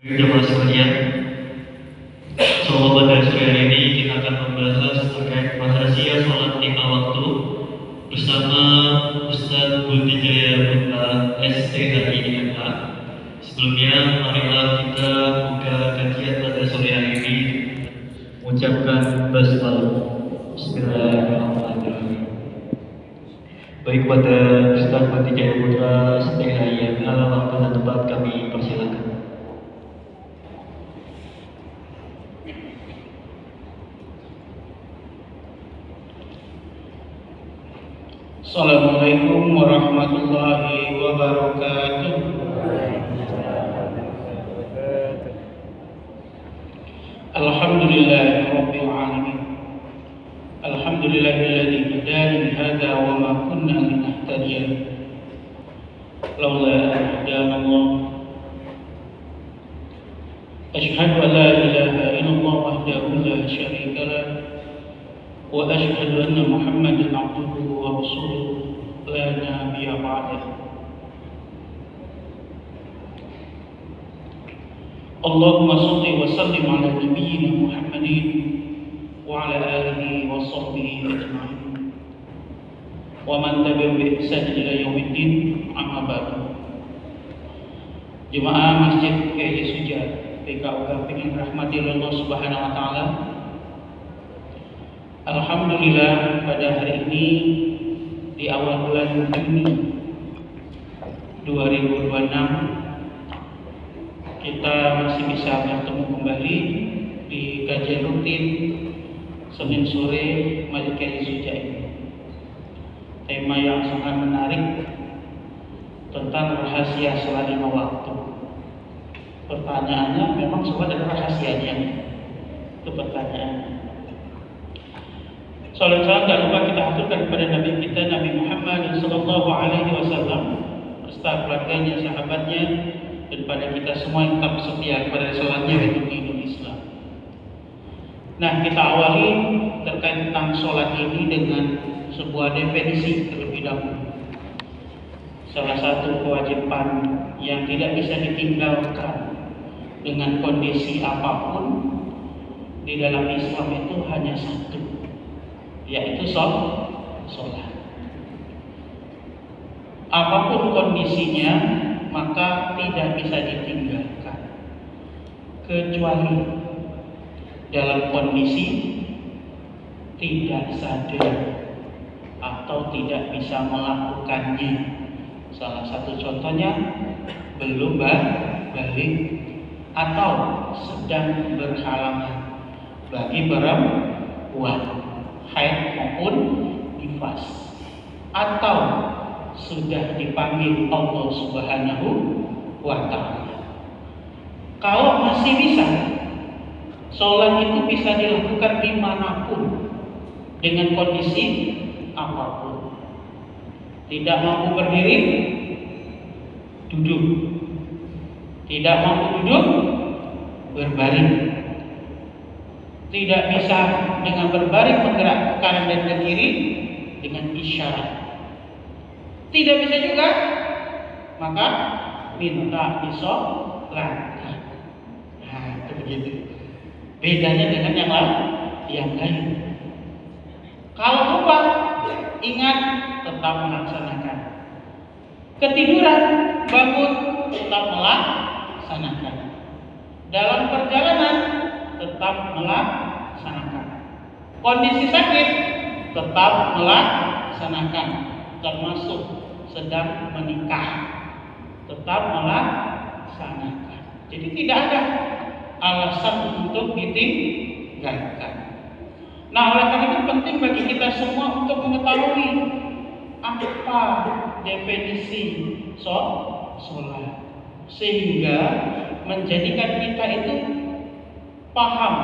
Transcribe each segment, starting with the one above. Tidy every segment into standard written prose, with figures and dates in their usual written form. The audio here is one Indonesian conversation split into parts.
Jemaah sekalian, pada sore hari ini kita akan membahas terkait rahasia sholat 5 waktu bersama Ustaz Bultijaya Putra STHI. Sebelumnya, marilah kita buka kajian pada sore hari ini mengucapkan basmalah. Bismillahirrahmanirrahim. Baik, pada Ustaz Bultijaya Putra STHI, waktu dan tempat kami persilakan. Assalamualaikum warahmatullahi wabarakatuh. Alhamdulillahirabbil alamin. Alhamdulillahilladzi hadana li hadza wa ma kunna linahtadiya laula an hadana Allah. Asyhadu an la ilaha illallah wahdahu la syarika lah wa asyhadu anna Muhammadan abduhu wa rasuluhu la nabiyya ba'dah. Allahumma shalli wa sallim ala nabiyyina Muhammadin wa ala alihi wa sahbihi ajma'in wa man tabi'ahum bi ihsan ila yaumiddin, amma ba'du. Jemaah Masjid Kiai Suja PKUK ingin rahmati Allah Subhanahu wa taala. Alhamdulillah, pada hari ini di awal bulan Juni 2026 kita masih bisa bertemu kembali di kajian rutin Senin sore Masjid Kiai Suja ini. Tema yang sangat menarik tentang rahasia sholat 5 waktu. Pertanyaannya, memang sholat ada rahasianya? Itu pertanyaannya. Salam dan lupa kita aturkan kepada Nabi kita Nabi Muhammad sallallahu alaihi wasallam beserta keluarganya, sahabatnya, dan pada kita semua yang tetap setia kepada salatnya yaitu dinul Islam. Nah, kita awali terkait tentang sholat ini dengan sebuah definisi terlebih dahulu. Salah satu kewajiban yang tidak bisa ditinggalkan dengan kondisi apapun di dalam Islam itu hanya satu, yaitu sholat. Apapun kondisinya, maka tidak bisa ditinggalkan kecuali dalam kondisi tidak sadar atau tidak bisa melakukannya. Salah satu contohnya belum balik atau sedang berhalangan bagi perempuan haid maupun nifas, atau sudah dipanggil Allah Subhanahu wa ta'ala. Kalau masih bisa, sholat itu bisa dilakukan dimanapun dengan kondisi apapun. Tidak mampu berdiri, duduk. Tidak mampu duduk, berbaring. Tidak bisa dengan berbaring bergerak ke kanan dan ke kiri dengan isyarat. Tidak bisa juga, maka minta disolatkan. Nah, itu begitu. Bedanya dengan yang lain. Kalau lupa, ingat, tetap melaksanakan. Ketiduran, bangun, tetap melaksanakan. Dalam perjalanan, tetap melaksanakan. Kondisi sakit, tetap melaksanakan. Termasuk sedang menikah, tetap melaksanakan. Jadi tidak ada alasan untuk ditinggalkan. Nah, oleh karena itu penting bagi kita semua untuk mengetahui apa definisi sholat, sehingga menjadikan kita itu paham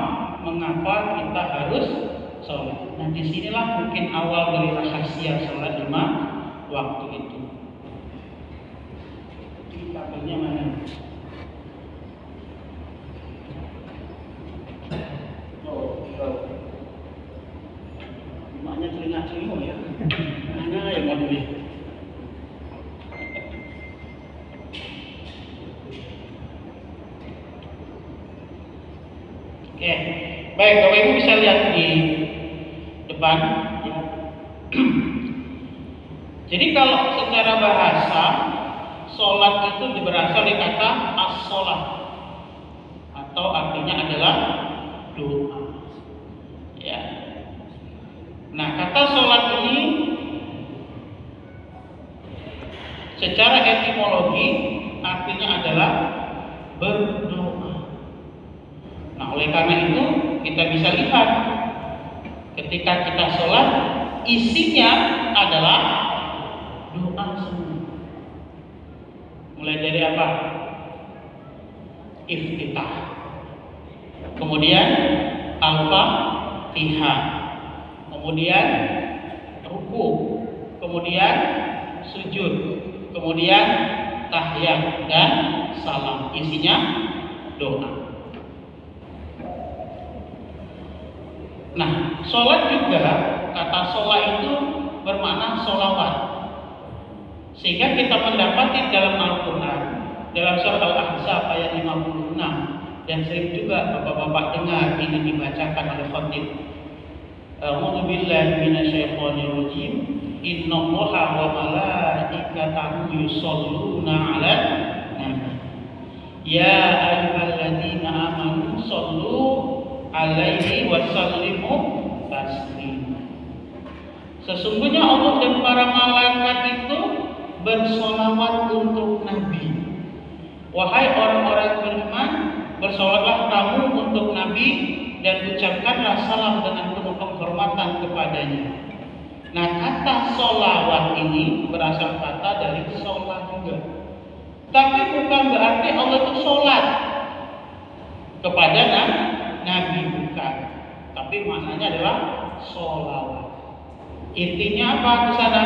mengapa kita harus sholat. Nah, disinilah mungkin awal dari rahasia sholat 5 waktu itu. Kabelnya mana? Maknya telinga-telinga ya. Mana yang mau beli? Oke. Baik, Bapak Ibu bisa lihat di depan ya. Jadi kalau secara bahasa sholat itu berasal dari kata as-sholat atau artinya adalah doa. Ya. Nah, kata sholat ini secara etimologi artinya adalah berdoa. Nah, oleh karena itu kita bisa lihat ketika kita sholat isinya adalah doa semua. Mulai dari apa? Iftitah. Kemudian al-fatihah. Kemudian ruku. Kemudian sujud. Kemudian tahiyat dan salam. Isinya doa. Nah, sholat juga, kata sholat itu bermakna sholawat. Sehingga kita mendapati dalam Al-Quran, dalam surat Al-Ahzab ayat 56, dan sering juga bapak-bapak dengar ini dibacakan oleh khatib. A'udzu billahi minasyaitonir rajim. Innallaha wa malaikatahu yusholluna 'alan nabi. Ya ayyuhalladzina amanu shollu alaihi wasallimu taslima. Sesungguhnya Allah dan para malaikat itu bersolawat untuk Nabi. Wahai orang-orang beriman, bersolawatlah kamu untuk Nabi dan ucapkanlah salam dengan penuh penghormatan kepadanya. Nah, kata solawat ini berasal kata dari sholat juga. Tapi bukan berarti Allah itu sholat kepada Nabi, bukan. Tapi maknanya adalah sholawat. Intinya apa di sana?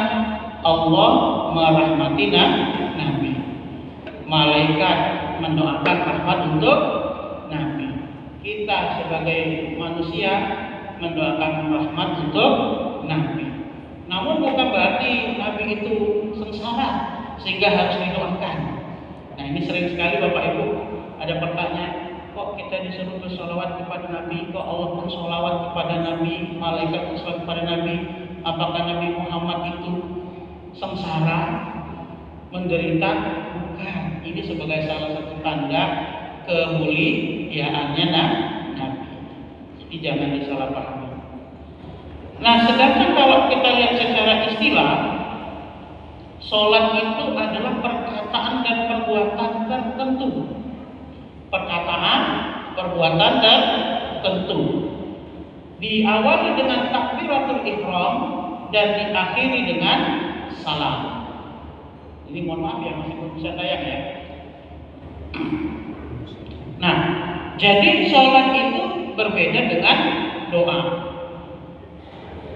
Allah merahmati Nabi. Malaikat mendoakan rahmat untuk Nabi. Kita sebagai manusia mendoakan rahmat untuk Nabi. Namun bukan berarti Nabi itu sengsara sehingga harus didoakan. Nah, ini sering sekali Bapak Ibu ada pertanyaan, kok kita disuruh bersolawat kepada Nabi, kok Allah pun solawat kepada Nabi, malaikat pun solawat kepada Nabi, apakah Nabi Muhammad itu sengsara, menderita? Bukan. Ini sebagai salah satu tanda kemuliaannya Nabi. Jadi jangan disalahpahami. Nah, sedangkan kalau kita lihat secara istilah, sholat itu adalah perkataan dan perbuatan tertentu. Perkataan, perbuatan tertentu. Diawali dengan takbiratul ihram dan diakhiri dengan salam. Ini mohon maaf ya, masih belum bisa tayang ya. Nah, jadi sholat itu berbeda dengan doa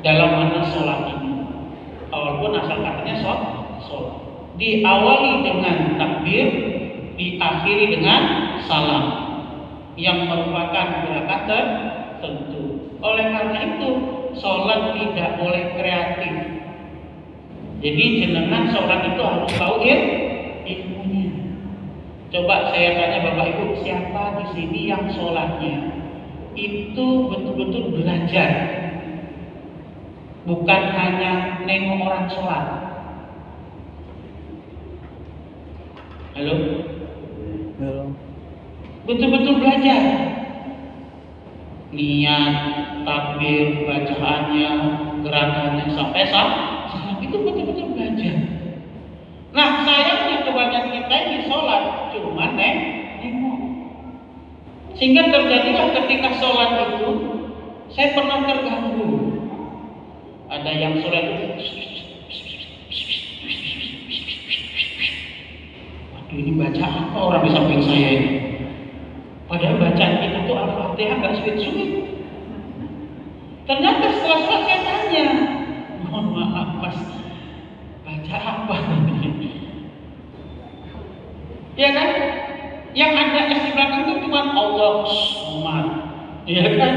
dalam makna sholat ini. Walaupun asal katanya sholat. Diawali dengan takbir, diakhiri dengan salam yang merupakan gerakan tertentu. Oleh karena itu, sholat tidak boleh kreatif. Jadi jenengan sholat itu harus tahu ilmunya. Coba saya tanya Bapak Ibu, siapa di sini yang sholatnya itu betul-betul belajar, bukan hanya nengok orang sholat? Halo? Halo. Betul-betul belajar. Niat, takbir, bacaannya, gerakannya sampai salam itu betul-betul belajar. Nah, sayangnya kebanyakan kita ini sholat cuma nengok. Sehingga terjadilah ketika sholat itu saya pernah terganggu. Ada yang sholat itu, waduh, ini baca apa orang di samping saya ini? Padahal bacaan kita tuh Al-Fatihah nggak sulit-sulit. Ternyata setelah sholat saya tanya, mohon maaf mas, baca apa? Ya kan? Yang ada di belakang itu cuma Allah Somad, ya kan?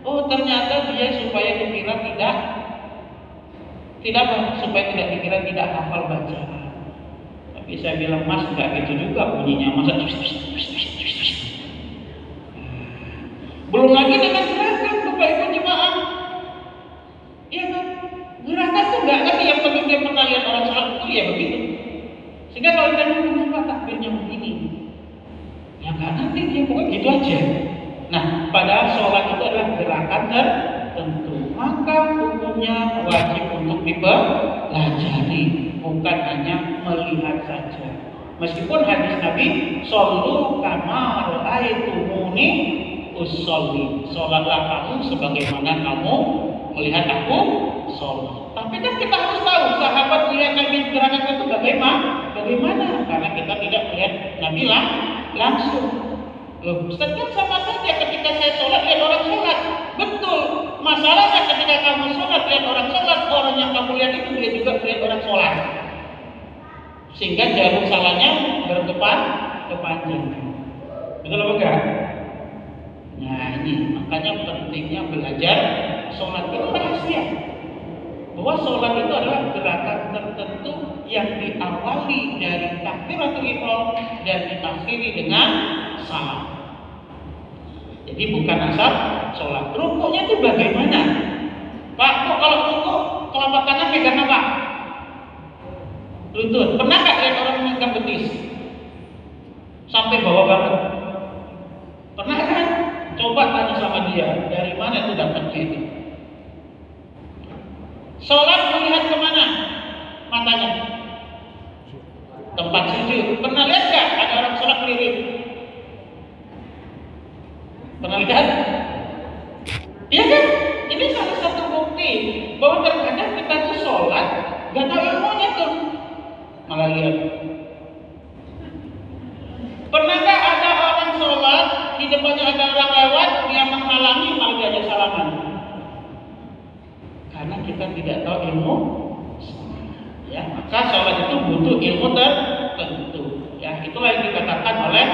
Oh, ternyata dia supaya dikira tidak supaya tidak dikira tidak hafal bacaan. Tapi saya bilang, mas nggak gitu juga bunyinya, masa Belum lagi dengan gerakan Bapak Ibu jemaah. Iya kan? Gerakan tuh nggak lagi yang penting dia pernah lihat orang sholat itu ya begitu. Sehingga kalau kita kenapa takbirnya begini? Ya nggak nanti dia pokoknya gitu aja. Nah, padahal sholat itu adalah gerakan tertentu. Maka hukumnya wajib untuk dipelajari, bukan hanya melihat saja. Meskipun hadis Nabi, "Shollu kama ra'aitumuni usolli." Sholatlah kamu sebagaimana kamu melihat aku sholat. Tapi kan kita harus tahu sahabat melihat Nabi gerakan itu bagaimana? Karena kita tidak melihat Nabi langsung. Loh, Ustaz kan sama saja ketika saya sholat lihat orang sholat. Betul. Masalahnya ketika kamu sholat lihat orang sholat, orang yang kamu lihat itu dia juga melihat orang sholat. Sehingga jarum salahnya berkepanjangan. Betul apa enggak? Nah ini makanya pentingnya belajar sholat itu rahasia. Bahwa sholat itu adalah gerakan tertentu yang diawali dari takbiratul ihram dan diakhiri dengan salam. Jadi bukan asal sholat. Rukuknya itu bagaimana? Pak, kok kalau rukuk telapak tangan pegang apa? Lutut. Pernah nggak lihat orang memegang betis sampai bawah banget? Pernah kan? Coba tanya sama dia, dari mana itu dapatnya itu? Sholat melihat kemana? Matanya. Tempat sujud. Pernah lihat nggak ada orang sholat keliling? Pernah lihat? Iya kan? Ini salah satu bukti bahwa terkadang kita tuh sholat gak tahu ilmunya tuh, malah lihat. Pernahkah ada orang sholat di depannya ada orang lewat, dia menghalangi malah diajak salaman? Karena kita tidak tahu ilmu. Ya, maka sholat itu butuh ilmu tertentu. Ya, itulah yang dikatakan oleh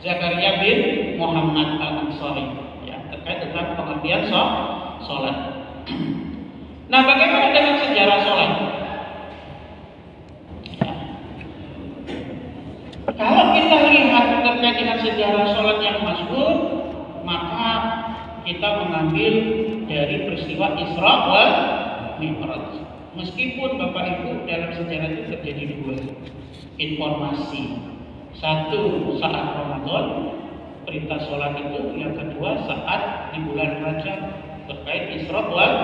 Zakaria bin Muhammad Al-Ansari, ya, terkait dengan pengertian sholat. Nah, bagaimana dengan sejarah sholat? Ya. Kalau kita lihat terkait dengan sejarah sholat yang masyhur, maka kita mengambil dari peristiwa Isra wal Mi'raj. Meskipun Bapak Ibu dalam sejarah itu terjadi dua informasi. Satu saat Ramadan, perintah sholat itu. Yang kedua saat di bulan Rajab terkait Isra wal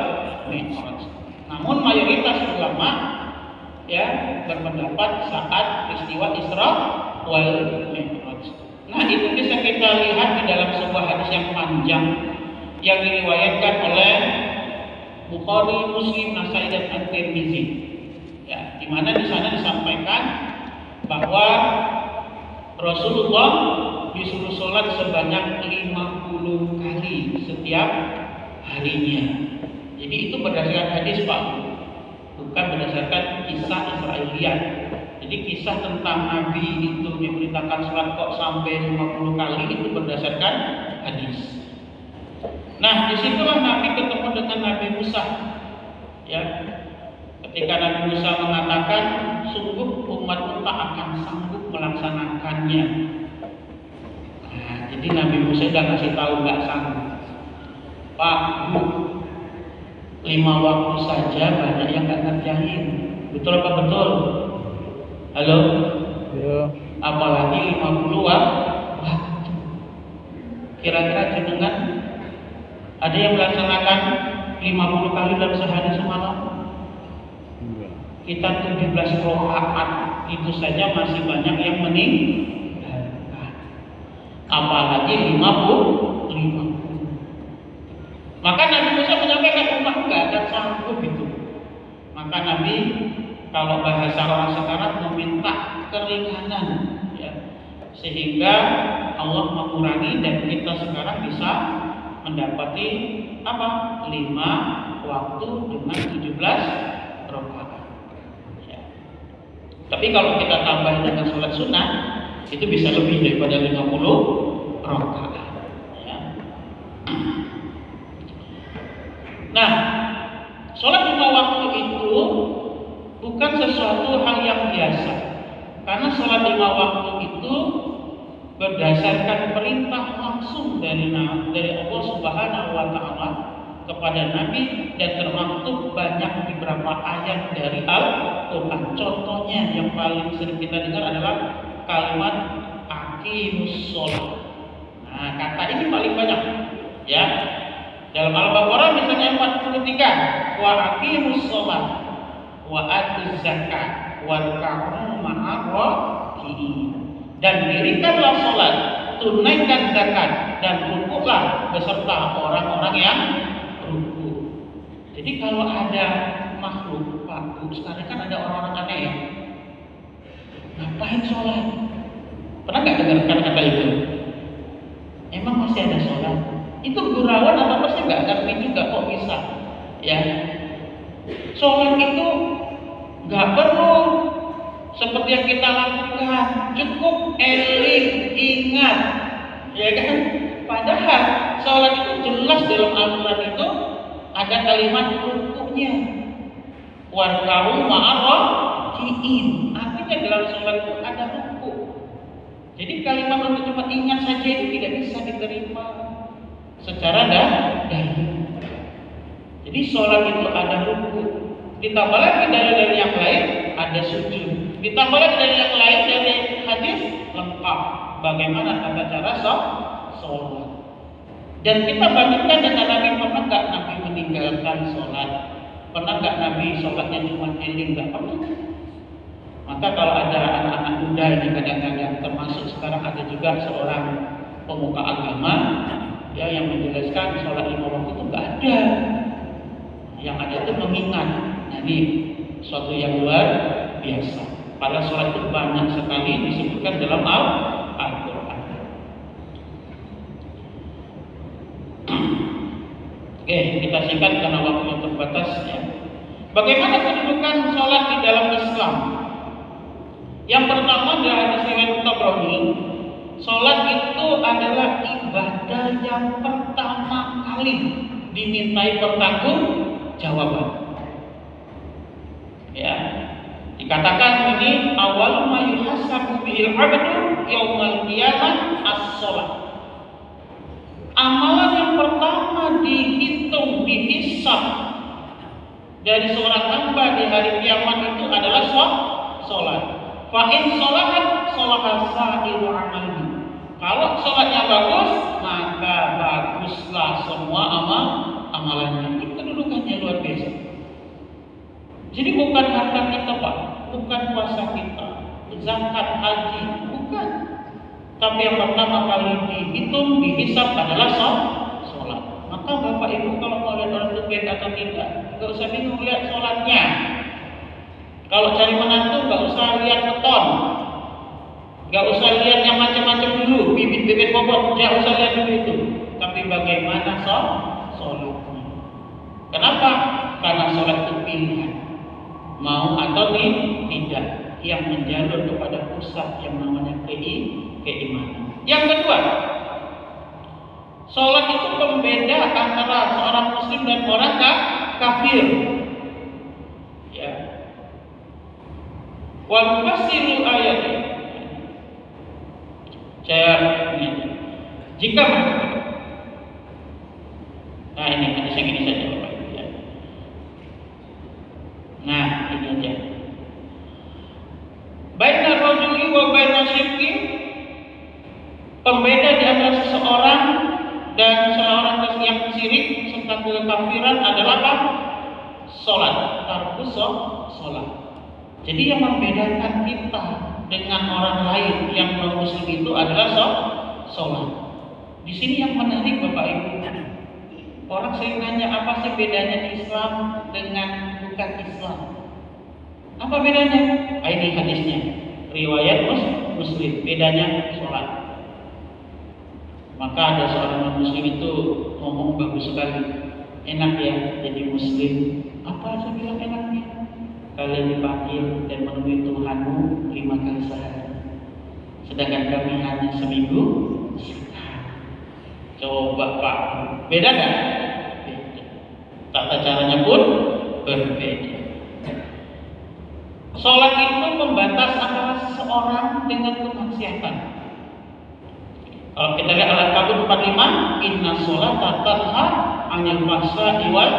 Mi'raj. Namun mayoritas ulama ya berpendapat saat peristiwa Isra wal Mi'raj. Nah, itu bisa kita lihat di dalam sebuah hadis yang panjang yang diriwayatkan oleh Bukhari, Muslim, Nasai dan At-Tirmizi. Ya, di mana di sana disampaikan bahwa Rasulullah disuruh sholat sebanyak 50 kali setiap harinya. Jadi itu berdasarkan hadis, Pak, bukan berdasarkan kisah Israiliyat. Jadi kisah tentang Nabi itu diberitakan sholat kok sampai 50 kali itu berdasarkan hadis. Nah, disitulah Nabi ketemu dengan Nabi Musa. Ya, ketika Nabi Musa mengatakan, sungguh umatmu tak akan sanggup melaksanakannya. Nah, jadi Nabi Musa sudah kasih tahu nggak sanggup. Pak, Bu, 5 waktu saja banyak yang nggak ngerjain. Betul apa betul? Halo? Ya. Apalagi 50 waktu. Kira-kira jenengan ada yang melaksanakan 50 kali dalam sehari semalam? Enggak. Kita 17 rakaat itu saja masih banyak yang meninggalkan. Apalagi 50. Maka Nabi Musa menyampaikan umat enggak akan sanggup itu. Maka Nabi kalau bahasa orang sekarang meminta keringanan, ya, sehingga Allah mengurangi dan kita sekarang bisa mendapati apa? 5 waktu dengan 17 rakaat. Ya. Tapi kalau kita tambah dengan sholat sunnah, itu bisa lebih daripada 50 rakaat. Ya. Nah, sholat 5 waktu itu bukan sesuatu hal yang biasa. Karena sholat 5 waktu itu berdasarkan perintah langsung dari Allah Subhanahu wa taala kepada Nabi, dan termaktub banyak beberapa ayat dari Al-Qur'an. Contohnya yang paling sering kita dengar adalah kalimat aqimus sholat. Nah, kata ini paling banyak ya. Dalam Al-Baqarah misalnya 43, wa aqimus sholat wa atuz zakat warka'u ma'ar raki'in. Dan dirikanlah sholat, tunaikan zakat, dan rukuklah beserta orang-orang yang ruku. Jadi kalau ada makhluk, Pak, sekarang kan ada orang-orang aneh ya, ngapain sholat? Pernah nggak dengarkan kata itu? Emang masih ada sholat? Itu gurauan atau apa sih? Nggak ngerti juga kok bisa ya. Sholat itu nggak perlu seperti yang kita lakukan, cukup eling, ingat, ya kan? Padahal sholat itu jelas dalam Al-Quran itu ada kalimat rukuknya, warka'u ma'ar raki'in. Artinya dalam sholat itu ada rukuk. Jadi kalimat untuk cuma ingat saja itu tidak bisa diterima secara dalil. Jadi sholat itu ada rukuk. Ditambah lagi dari yang lain ada sujud. Ditambah lagi dari yang lain dari hadis lengkap bagaimana tata cara sholat. Dan kita bandingkan dengan Nabi, pernah nggak Nabi meninggalkan sholat? Pernah nggak Nabi sholatnya cuma eling? Nggak pernah. Maka kalau ada anak-anak muda ini kadang-kadang, termasuk sekarang ada juga seorang pemuka agama ya yang menjelaskan sholat 5 waktu itu nggak ada. Yang ada itu mengingat. Nah, ini suatu yang luar biasa. Pada sholat itu banyak sekali disebutkan dalam Al-Quran. Oke, kita singkat karena waktu yang terbatas ya. Bagaimana kedudukan sholat di dalam Islam? Yang pertama dari hadis riwayat Tabrani, sholat itu adalah ibadah yang pertama kali dimintai pertanggungjawaban. Ya, dikatakan ini awal ma yuhasabu bil 'abdu yaumal qiyamah as-shalah. Amalan yang pertama dihitung, dihisab dari seorang hamba di hari kiamat itu adalah sholat. Fa in sholahat sholaha sa'iru amalihi. Kalau sholatnya bagus, maka baguslah semua amalannya. Itu kedudukannya luar biasa. Jadi bukan harta kita, Pak, bukan puasa kita, zakat, haji, bukan. Tapi yang pertama kali dihitung, dihisab adalah sholat. Maka Bapak Ibu kalau mau lihat orang itu baik atau tidak, nggak usah bingung lihat sholatnya. Kalau cari menantu, nggak usah lihat beton, nggak usah lihat yang macam-macam dulu, bibit-bibit bobot, nggak usah lihat dulu itu. Tapi bagaimana sholatnya? Kenapa? Karena sholat itu pilihan. Mau atau tidak, yang menjalur kepada pusat yang namanya keimanan. Yang kedua, sholat itu pembeda antara seorang muslim dan orang kafir. Ya. Wal mufassiru ayat. Jika nah ini hadis yang ini saja Bapak Ibu ya. Nah, ini aja. Baina rajuli wa baina syirki, pembeda di antara seseorang dan seorang yang syirik serta kekafiran adalah apa? Salat, tarkus salat. Jadi yang membedakan kita dengan orang lain yang non muslim itu adalah salat. Di sini yang menarik Bapak Ibu, orang sering nanya apa sih bedanya Islam dengan bukan Islam? Apa bedanya? Ini hadisnya, riwayat Muslim. Bedanya sholat. Maka ada seorang non muslim itu ngomong bagus sekali, enak ya jadi muslim. Apa saya bilang enaknya? Kalian dipanggil dan menemui Tuhanmu 5 kali sehari, sedangkan kami hanya seminggu sekali. Coba Pak, beda nggak? Beda. Tata caranya pun berbeda. Sholat itu membatas antara seseorang dengan kemaksiatan. Kalau kita lihat Al-Ankabut 45, inna sholata tanha 'anil fahsya'i wal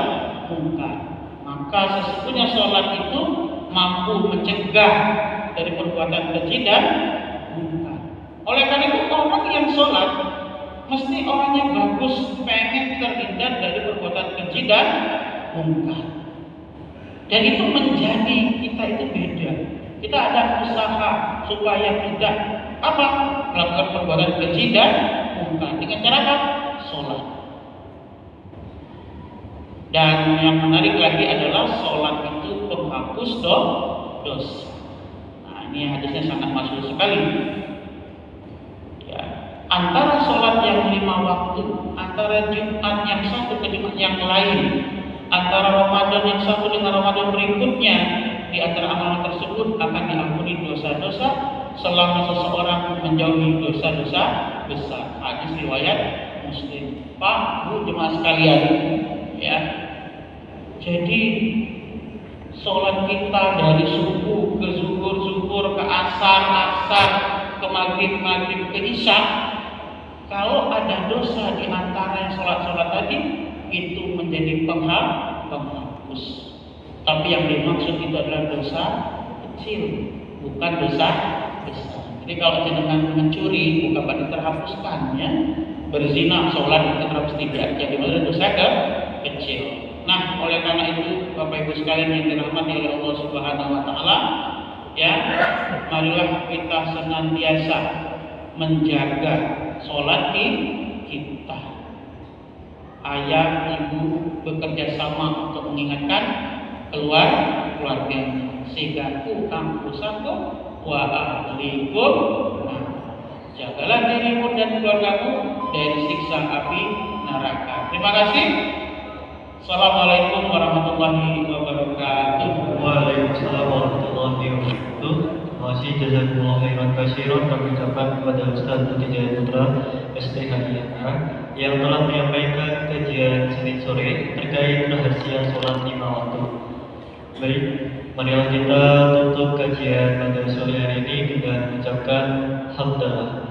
munkar. Maka sesungguhnya sholat itu mampu mencegah dari perbuatan keji dan munkar. Oleh karena itu orang yang sholat mesti orangnya bagus, pengen terhindar dari perbuatan keji dan munkar. Dan itu menjadi kita itu beda. Kita ada usaha supaya tidak melakukan perbuatan keji dan munkar dengan cara apa? Sholat. Dan yang menarik lagi adalah sholat itu penghapus dosa. Nah, ini hadisnya sangat masyhur sekali. Ya, antara sholat yang 5 waktu, antara Jumat yang satu ke Jumat yang lain, antara Ramadan yang satu dengan Ramadan berikutnya, di antara amalan tersebut akan diampuni dosa-dosa selama seseorang menjauhi dosa-dosa besar. Hadis riwayat Muslim. Pak, Bu, jemaah sekalian, ya. Jadi sholat kita dari subuh ke zuhur, zuhur ke asar, asar ke maghrib, maghrib ke isya, kalau ada dosa di antara sholat-sholat tadi, itu menjadi penghapus. Tapi yang dimaksud itu adalah dosa kecil, bukan dosa besar. Jadi kalau jenengan mencuri bukan berarti terhapuskan, ya. Berzina, sholat itu terhapus tidak. Jadi maksudnya dosa kecil. Nah, oleh karena itu Bapak Ibu sekalian yang dirahmati oleh Allah Subhanahu wa taala, ya, marilah kita senantiasa menjaga sholat kita. Ayah, ibu bekerja sama untuk mengingatkan keluarganya, sehingga angkusaku wa ahlikum. Nah, jagalah dirimu dan keluargamu dari siksa api neraka. Terima kasih. Assalamualaikum warahmatullahi wabarakatuh. Waalaikumsalam warahmatullahi wabarakatuh. Terima kasih, jazakumullah khairan katsiran. Kami ucapkan kepada Ustaz Budi Jaya Putra STHIMA yang telah menyampaikan kajian Senin sore terkait rahasia sholat 5 waktu. Baik, marilah kita tutup kajian pada sore hari ini dengan mengucapkan hamdalah.